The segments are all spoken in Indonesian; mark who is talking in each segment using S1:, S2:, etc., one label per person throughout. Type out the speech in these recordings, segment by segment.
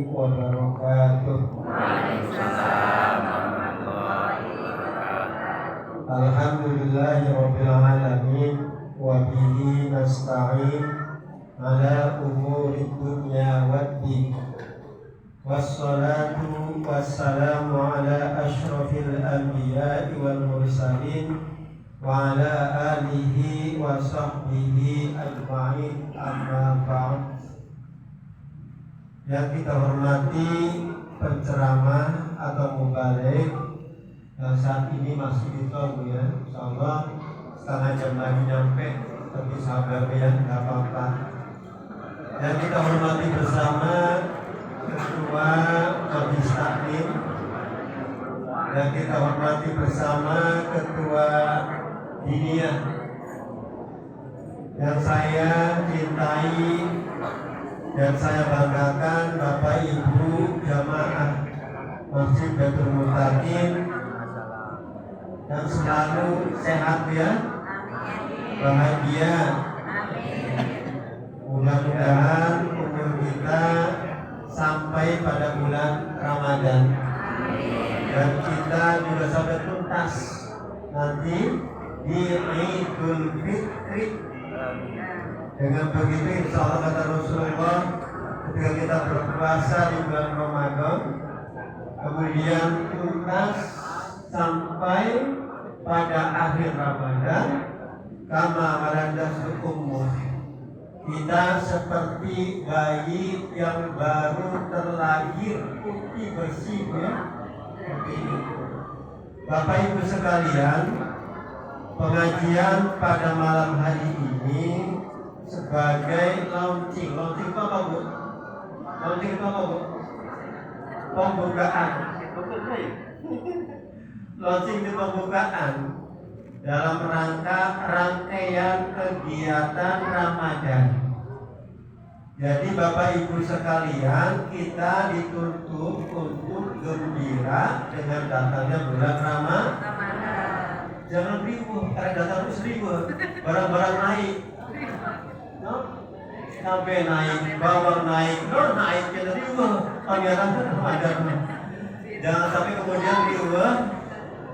S1: wabarakatuh.
S2: Waalaikumsalam warahmatullahi wabarakatuh.
S1: Alhamdulillahirabbil alamin wa bihi nasta'in ala umurid dunya waddin. Wassalatu wassalamu ala asyrafil anbiya'i wal mursalin wa ala alihi wa sahbihi ajma'in, amma ba'd. Yang kita hormati penceramah atau mubaligh yang saat ini masih ditunggu ya, insyaallah setengah jam lagi nyampe, tapi sabar ya, nggak apa-apa. Yang kita hormati bersama Ketua Majelis Taklim, dan kita hormati bersama Ketua Diniyah yang saya cintai dan saya banggakan, Bapak Ibu jamaah Masjid Baitul Muttaqin yang selalu sehat ya, bahagia. Mudah-mudahan umur kita sampai pada bulan Ramadan dan kita juga sampai tuntas nanti di Idul Fitri. Dengan begitu insya Allah kata Rasulullah, ketika kita berpuasa di bulan Ramadan kemudian tuntas sampai pada akhir Ramadan, kama walandas umur, kita seperti bayi yang baru terlahir putih bersih ya. Bapak Ibu sekalian, pengajian pada malam hari ini sebagai launching apa Bu? Launching itu apa Bu? Pembukaan. Launching itu pembukaan dalam rangka rangkaian kegiatan Ramadan. Jadi Bapak Ibu sekalian, kita dituntut untuk gembira dengan datangnya bulan Ramadan. Jangan riuh, karena datang terus riuh, barang-barang naik. Cabai naik, bawang naik, naik kita riuh, pangeran Ramadan. Jangan sampai kemudian riuh.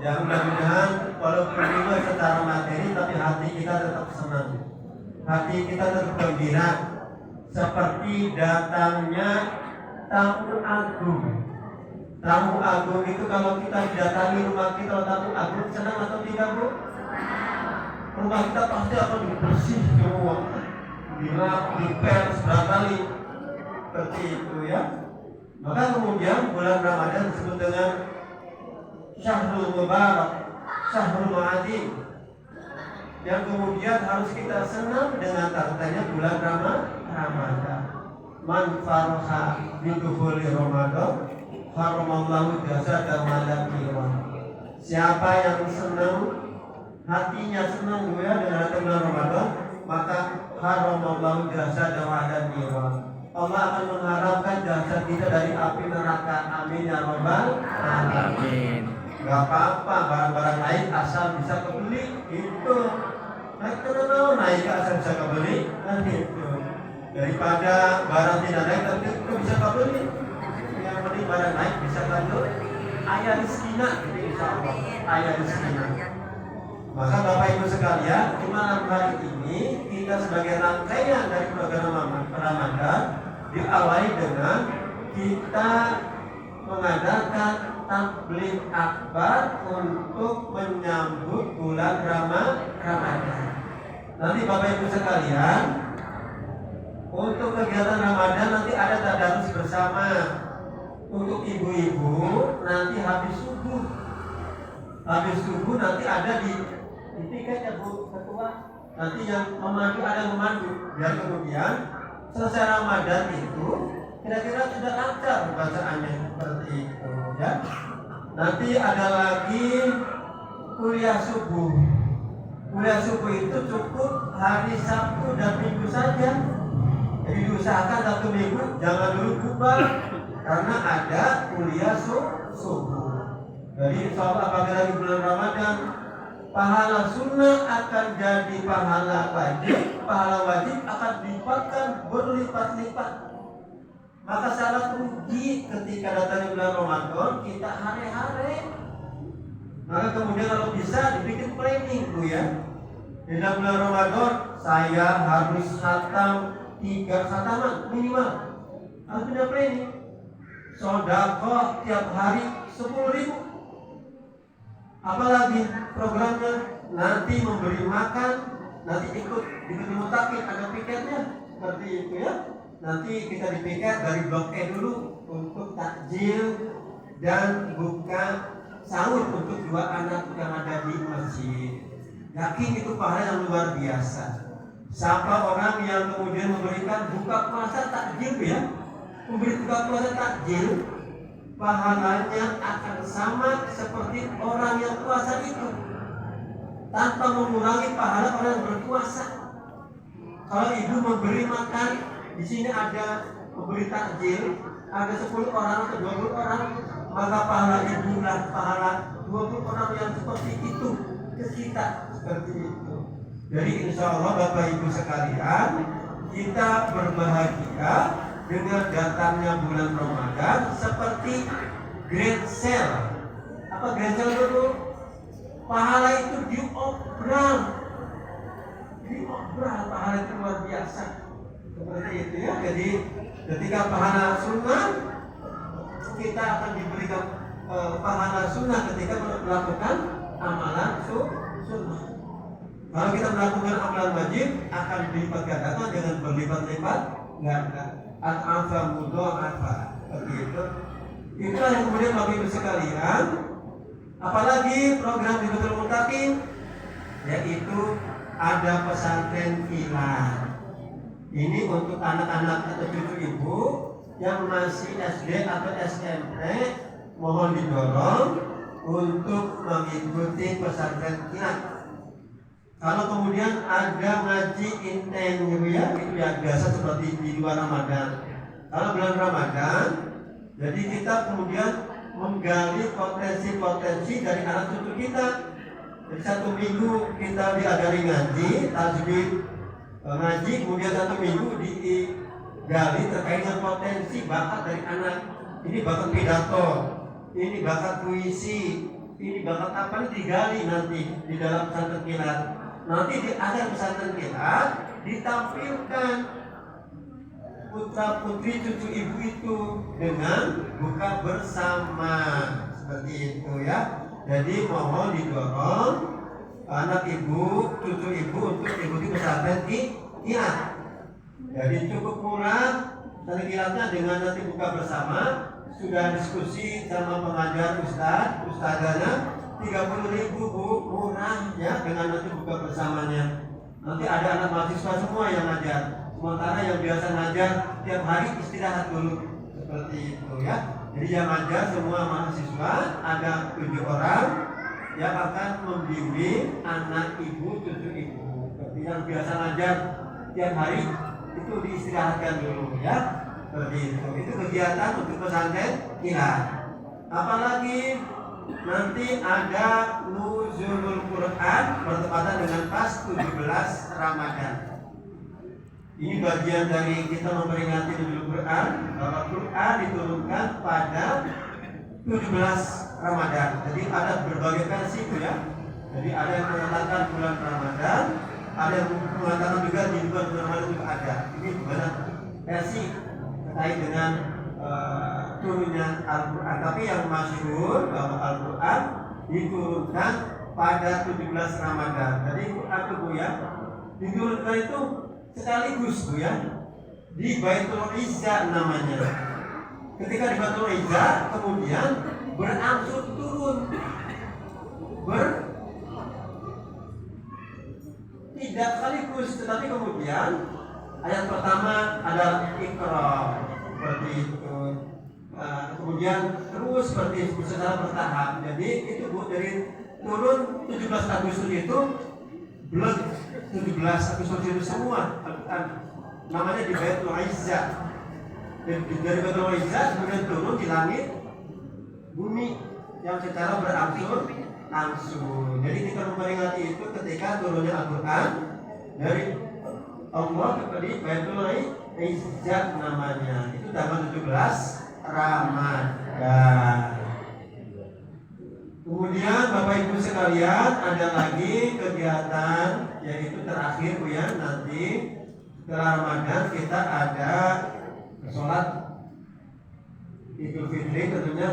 S1: Yang mudah-mudahan walaupun riuh secara materi, tapi hati kita tetap senang, hati kita tetap gembira, seperti datangnya tamu agung. Tamu agung itu kalau kita datangi rumah kita, tamu agung senang atau tidak Bu? Rumah kita pasti akan bersih semua, dipel berkali seperti itu ya. Maka kemudian bulan Ramadan disebut dengan Syahrul Mubarak, Syahrul Ma'adim, yang kemudian harus kita senang dengan datangnya bulan Ramadan. Man faraha bidukhuli Ramadan haramallahu jasada malam kiram. Siapa yang senang, hatinya senang ya dengan datangnya Ramadan, maka haramallahu jasada malam kiram. Allah akan mengharamkan jasad kita dari api neraka. Amin ya rabbal alamin. Gak apa-apa barang-barang naik asal bisa kebeli itu. Naik terus naik asal bisa kebeli kan itu. Daripada barang tidak naik tapi itu bisa kebeli. Yang penting barang naik bisa kebeli. Ayah rizkina gitu insyaallah. Ayah rizkina. Maka Bapak Ibu sekalian, di malam hari ini kita sebagai rangkaian dari program Ramadan diawali dengan kita mengadakan tabligh akbar untuk menyambut bulan Ramadan. Nanti Bapak Ibu sekalian, untuk kegiatan Ramadan nanti ada tadarus bersama. Untuk ibu-ibu nanti habis subuh nanti ada di tiket ya Bu Ketua. Nanti yang memandu ada memandu, biar kemudian selesai Ramadan itu kira-kira sudah lancar bacaannya seperti itu ya. Nanti ada lagi kuliah subuh. Kuliah subuh itu cukup hari Sabtu dan Minggu saja. Jadi diusahakan satu minggu jangan dulu bubar karena ada kuliah subuh. Jadi insyaallah apabila di bulan Ramadan pahala sunnah akan jadi pahala wajib akan dipatkan berlipat-lipat. Maka sangat rugi ketika datangnya bulan Ramadan kita hari-hari. Maka kemudian kalau bisa dibikin planning tuh ya. Di dalam bulan Ramadan saya harus khatam 3 khataman minimal. Harus punya planning. Sedekah tiap hari 10.000. Apalagi programnya nanti memberi makan, nanti ikut mutakin ada piketnya seperti itu ya. Nanti kita dipiket dari blok E dulu untuk takjil dan buka sahur untuk 2 anak yang ada di masjid. Yakin itu pahala yang luar biasa. Siapa orang yang kemudian memberikan buka puasa takjil ya, memberi buka puasa takjil, pahalanya akan sama seperti orang yang puasa itu, tanpa mengurangi pahala orang yang berpuasa. Kalau ibu memberi makan, di sini ada memberi takjil, ada 10 orang atau 20 orang, maka pahala ibulah pahala 20 orang yang seperti itu ke kita, seperti itu. Jadi insya Allah Bapak Ibu sekalian, kita berbahagia dengan datangnya bulan Ramadan seperti grand sale. Apa grand sale dulu? Pahala itu diobral pahala itu luar biasa. Seperti itu ya. Jadi ketika pahala sunnah, kita akan diberikan pahala sunnah ketika melakukan amalan sunnah. Kalau kita melakukan amalan wajib akan dilipat gandakan dengan berlipat-lipat ganda. Al-afa mudha'afa. Seperti itu. Itulah yang kemudian Bapak Ibu sekalian, apalagi program Hidayatul Muttaqin, yaitu ada pesantren kilat. Ini untuk anak-anak atau cucu ibu yang masih SD atau SMP, mohon didorong untuk mengikuti pesantren kilat. Kalau kemudian ada ngaji intens ya, itu yang biasa seperti di luar Ramadan. Kalau bulan Ramadan, jadi kita kemudian menggali potensi-potensi dari anak cucu kita. Jadi 1 minggu kita diajari ngaji, tajwid ngaji, kemudian 1 minggu digali terkait dengan potensi bakat dari anak. Ini bakat pidato, ini bakat puisi, ini bakat apa, ini digali nanti di dalam pesantren kilat. Nanti di akhir pesantren kilat ditampilkan putra putri cucu ibu itu dengan buka bersama, seperti itu ya. Jadi mohon didorong anak ibu, cucu ibu untuk ikuti pesantren kilat. Jadi cukup murah pesantren kilatnya dengan nanti buka bersama, sudah diskusi sama pengajar ustadzanya 30.000 Bu, murah ya, dengan nanti buka bersamanya. Nanti ada anak mahasiswa semua yang ngajar, sementara yang biasa ngajar tiap hari istirahat dulu, seperti itu ya. Jadi yang ngajar semua mahasiswa ada 7 orang yang akan membimbing anak ibu, cucu ibu. Seperti yang biasa ngajar tiap hari itu diistirahatkan dulu ya, seperti itu. Itu kegiatan untuk pesantren kilat. Apalagi nanti ada nuzulul Quran bertepatan dengan pas 17 Ramadan. Ini bagian dari kita memperingati nuzulul Quran, bahwa Quran diturunkan pada 17 Ramadan. Jadi ada berbagai versi itu ya. Jadi ada yang mengatakan bulan Ramadan, ada yang mengatakan juga di bulan Ramadan juga ada. Ini banyak versi terkait dengan turunnya Al-Quran. Tapi yang masyhur bahwa Al-Quran diturunkan pada 17 Ramadan. Jadi Quran itu Bu ya, diturunkan itu sekaligus Bu ya, di Baitul Izza namanya. Ketika di Baitul Izza kemudian berangsur turun, tidak sekaligus, tetapi kemudian ayat pertama ada Iqra, seperti itu. Kemudian terus seperti secara bertahap. Jadi itu Bu, dari turun 17 Agustus itu belum 17 Agustus itu semua namanya di Baitul Izza. Dari Baitul Izza kemudian turun di langit bumi yang secara berangsur langsung. Jadi kita memperingati itu ketika turunnya Al-Quran dari Allah kepada Baitul Izzat namanya. Itu tanggal 17 Ramadan. Kemudian Bapak Ibu sekalian, ada lagi kegiatan, yaitu terakhir Bu ya, nanti setelah Ramadan kita ada sholat Idul Fitri tentunya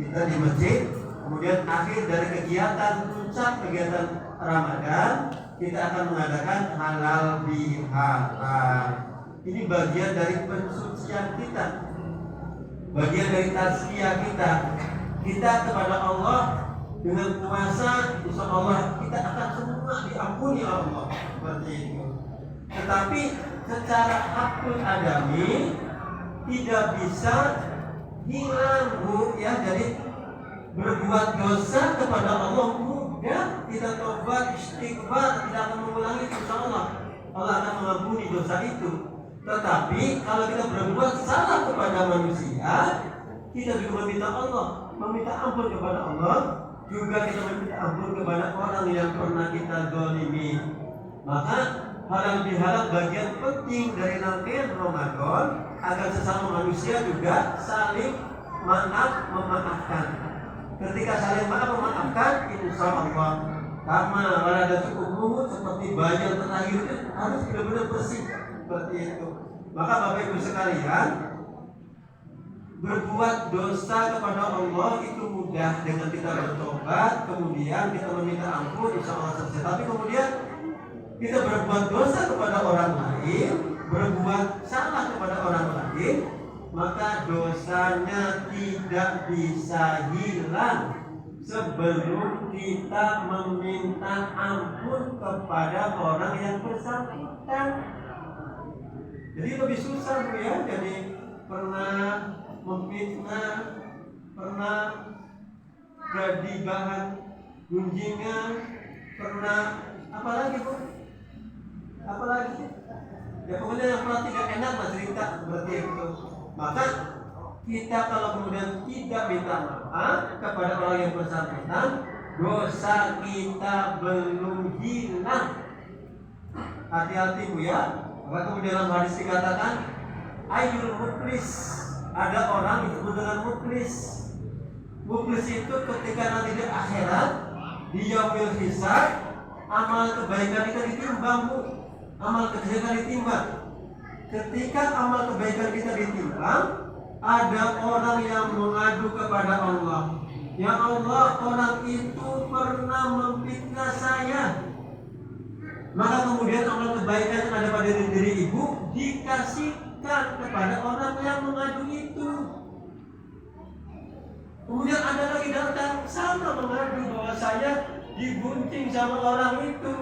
S1: kita di masjid. Kemudian akhir dari kegiatan puncak kegiatan Ramadan, kita akan mengadakan halal bihalal. Ini bagian dari pensucian kita, bagian dari tazkiyah kita. Kita kepada Allah dengan puasa, insya Allah kita akan semua diampuni Allah, seperti itu. Tetapi secara hakul adami tidak bisa hilang Bu ya. Jadi berbuat dosa kepada Allah mudah, kita tobat istighfar, tidak akan mengulangi, insya Allah Allah akan mengampuni dosa itu. Tetapi kalau kita berbuat salah kepada manusia, kita juga meminta Allah, meminta ampun kepada Allah, juga kita meminta ampun kepada orang yang pernah kita zalimi. Maka halal bihalal bagian penting dari rangkaian Ramadan agar sesama manusia juga saling maaf memaafkan. Ketika saling maaf memaafkan, insya Allah kama walada sukumu, seperti bayi yang terlahir itu harus benar-benar bersih, seperti itu. Maka Bapak Ibu sekalian, berbuat dosa kepada Allah itu mudah dengan kita bertobat, kemudian kita meminta ampun, insya Allah selesai. Tapi kemudian kita berbuat dosa kepada orang lain, berbuat salah kepada orang lain, maka dosanya tidak bisa hilang sebelum kita meminta ampun kepada orang yang bersangkutan. Jadi lebih susah Bu ya. Jadi pernah memfitnah, pernah jadi bahan gunjingan, pernah apalagi Bu? Apalagi? Ya pokoknya yang pernah tidak enak lah cerita seperti itu. Maka kita kalau kemudian tidak minta maaf kepada orang yang bersangkutan, dosa kita belum hilang. Hati-hati Bu ya. Maka kemudian dalam hadis dikatakan ayyul muflis, ada orang disebut dengan muflis. Muflis itu ketika nanti di akhirat, di yaumil hisab, amal kebaikan kita ditimbang Bu. Amal kejahatan ditimbang. Ketika amal kebaikan kita ditimbang, ada orang yang mengadu kepada Allah. Ya Allah, orang itu pernah memfitnah saya. Maka kemudian amal kebaikan yang ada pada diri ibu dikasihkan kepada orang yang mengadu itu. Kemudian ada lagi datang sama mengadu bahwa saya digunting sama orang itu.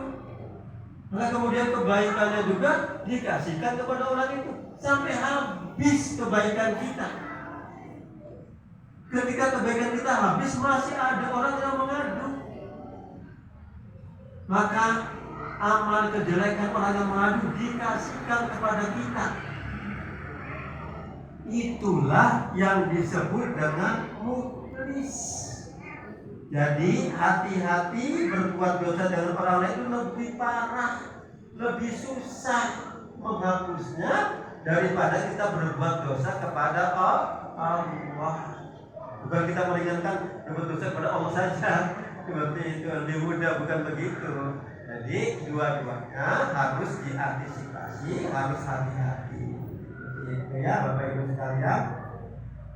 S1: Maka kemudian kebaikannya juga dikasihkan kepada orang itu sampai habis kebaikan kita. Ketika kebaikan kita habis, masih ada orang yang mengadu. Maka amal kejelekan orang yang mengadu dikasihkan kepada kita. Itulah yang disebut dengan muflis. Jadi hati-hati berbuat dosa dengan orang lain itu lebih parah, lebih susah menghapusnya daripada kita berbuat dosa kepada Allah. Bukan kita meringankan berbuat dosa kepada Allah saja, seperti itu lebih mudah, bukan begitu. Jadi dua-duanya harus diantisipasi, harus hati-hati. Itu ya Bapak Ibu sekalian.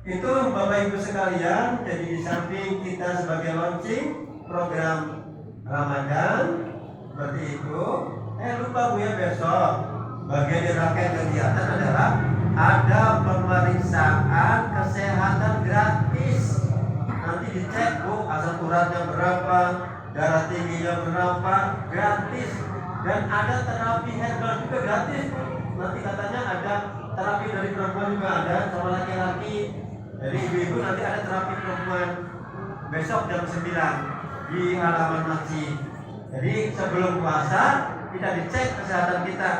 S1: Itu Bapak Ibu sekalian, jadi di samping kita sebagai launching program Ramadan seperti itu, lupa Bu ya, besok bagian dari rangkaian kegiatan adalah ada pemeriksaan kesehatan gratis. Nanti dicek Bu, asam uratnya berapa, darah tingginya berapa, gratis. Dan ada terapi herbal juga gratis. Nanti katanya ada terapi dari perempuan juga ada, sama laki-laki. Jadi ibu-ibu nanti ada terapi perempuan besok jam 9 di halaman masjid. Jadi sebelum puasa kita dicek kesehatan kita.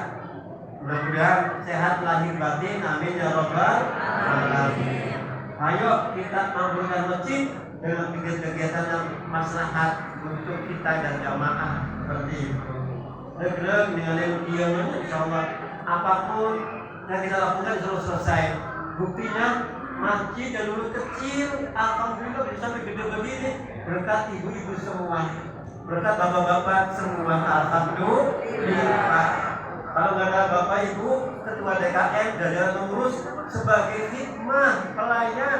S1: Mudah-mudahan sehat lahir batin, amin ya robbal alamin. Ayo kita mampukan masjid dengan kegiatan yang maslahat untuk kita dan jamaah seperti itu. Dengan dia insyaallah apapun yang kita lakukan selalu selesai. Buktinya masjid yang dulu kecil, alhamdulillah bisa sampai gede begini berkat ibu-ibu semua, berkat bapak-bapak semua, alhamdulillah. Kalau nggak ada bapak ibu ketua DKM jajaran pengurus sebagai hikmah pelayan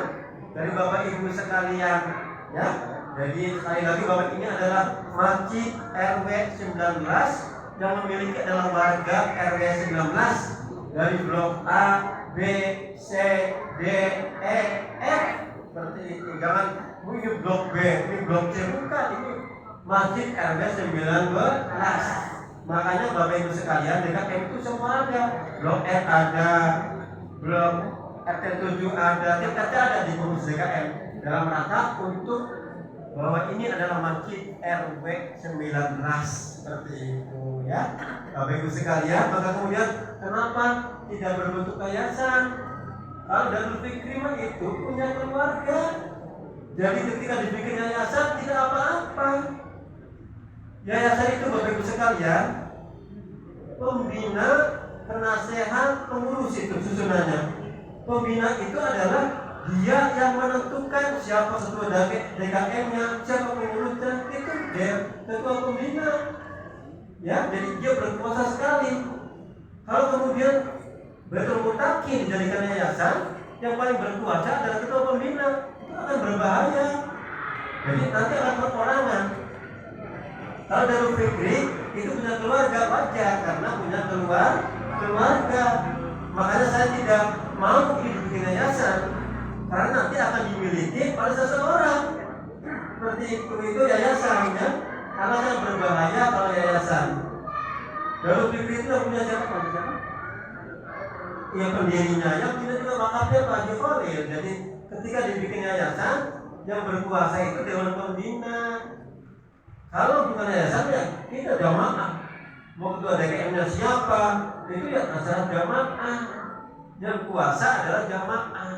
S1: dari bapak ibu sekalian, ya. Jadi sekali lagi bapak ini adalah masjid RW 19 yang memiliki adalah warga RW 19 dari blok A, B, C, D, E, F seperti itu. Jangan ini blok B, ini blok C, bukan, ini masjid RW 19. Makanya Bapak Ibu sekalian, DKM itu semua ada. Blok F ada, blok RT7 ada, TKT ada di pengurus DKM dalam rangka untuk bahwa ini adalah masjid RW 19 seperti itu, ya. Bapak Ibu sekalian, maka kemudian kenapa tidak berbentuk yayasan? Kalau Darul Fikri itu punya keluarga, jadi ketika dibikin yayasan tidak apa-apa. Yayasan itu Bapak Ibu sekalian, pembina, penasehat, pengurus itu susunannya. Pembina itu adalah dia yang menentukan siapa ketua DKM-nya, siapa pengurusnya, itu dia ketua pembina. Ya, jadi dia berkuasa sekali. Kalau kemudian betul mutakin dijadikan yayasan, yang paling berkuasa adalah ketua pembina, itu akan berbahaya. Jadi nanti akan perorangan. Kalau Darul Fikri itu punya keluarga wajar karena punya keluarga. Makanya saya tidak mau ini bikin yayasan karena nanti akan dimiliki oleh seseorang. Seperti itu yayasannya akan sangat berbahaya kalau yayasan. Darul Fikri itu punya siapa? Ya pendirinya, yang punya juga wakafnya Pak Haji Khalil. Jadi ketika dibikin yayasan, yang berkuasa itu Dewan Pembina. Kalau bukan yayasan ya kita jamaah. Mau ketua DKM-nya siapa? Itu ya masalah jamaah. Yang kuasa adalah jamaah.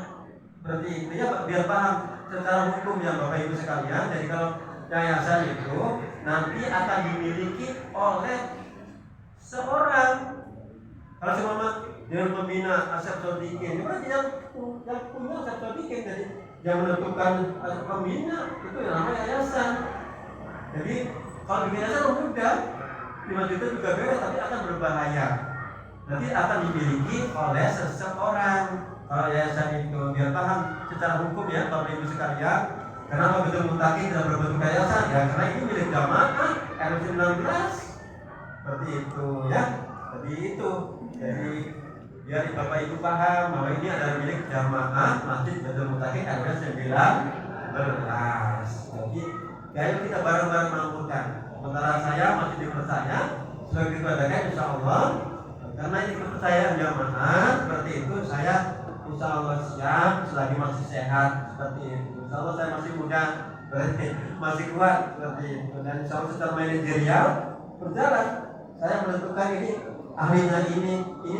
S1: Seperti itu ya, biar paham secara hukum ya Bapak Ibu sekalian. Jadi kalau yayasan itu nanti akan dimiliki oleh seorang. Kalau semua Dewan Pembina Asep Sodikin, itu yang punya Asep Sodikin, jadi yang menentukan pembina itu yang namanya yayasan. Jadi kalau bikin yayasan mudah, 5 juta juga beres, tapi akan berbahaya. Nanti akan dimiliki oleh seseorang. Kalau yayasan itu biar paham secara hukum ya Bapak Ibu sekalian. Kenapa betul mutakin tidak berbentuk yayasan? Ya karena ini milik jamaah RW 19. Seperti itu ya. Seperti itu. Jadi biar Bapak Ibu paham bahwa ini adalah milik jamaah Masjid Betul Mutakin RW 19. Jadi ayo kita bareng-bareng mengumpulkan. Sementara saya masih dipercaya sebagai ketua DKM insya Allah. Karena ini kepercayaan jamaah seperti itu, saya insya Allah siap selagi masih sehat seperti itu. Insya Allah saya masih muda, masih kuat seperti itu. Dan insya Allah secara manajerial berjalan. Saya menentukan ini ahlinya ini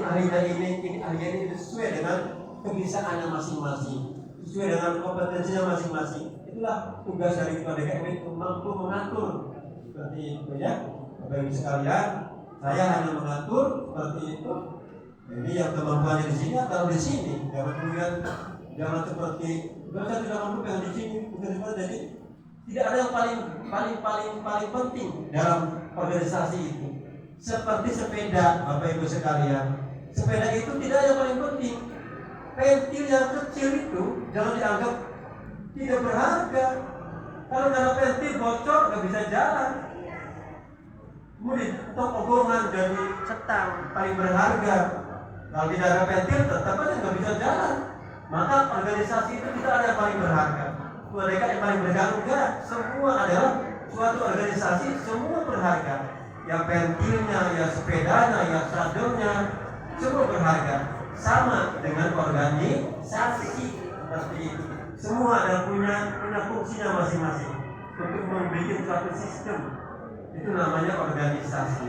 S1: ahlinya ini ahlinya ini sesuai dengan kebisaannya masing-masing, sesuai dengan kompetensinya masing-masing. Itulah tugas dari ketua DKM itu, mampu mengatur seperti itu ya. Bapak Ibu sekalian, saya hanya mengatur seperti itu. Jadi yang kemampuannya di sini atau di sini, jangan seperti saya tidak mampu yang di sini, bukan. Jadi tidak ada yang paling penting dalam organisasi itu. Seperti sepeda, Bapak Ibu sekalian, sepeda itu tidak yang paling penting. Pentil yang kecil itu jangan dianggap tidak berharga. Kalau karena pentil bocor nggak bisa jalan. Kemudian tok ogongan jadi setang paling berharga. Kalau tidak ada pentil tetap aja nggak bisa jalan. Maka organisasi itu tidak ada yang paling berharga. Mereka yang paling berharga semua adalah suatu organisasi, semua berharga. Yang pentilnya, yang sepedanya, yang sadelnya, semua berharga. Sama dengan organisasi seperti itu. Semua ada punya fungsinya masing-masing untuk membuat suatu sistem. Itu namanya organisasi.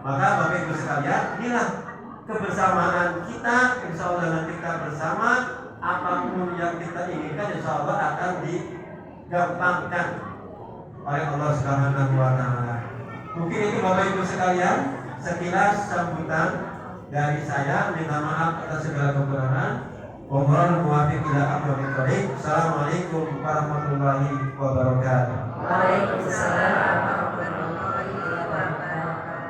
S1: Maka Bapak Ibu sekalian, inilah kebersamaan kita. Insya Allah dengan kita bersama, apapun yang kita inginkan insya Allah akan digampangkan oleh Allah Subhanahu wa Ta'ala. Mungkin itu Bapak Ibu sekalian sekilas sambutan Dari saya minta maaf atas segala kekurangan. Mohon muwafiq ila aqwamit thoriq. Assalamualaikum warahmatullahi wabarakatuh.
S2: Waalaikumsalam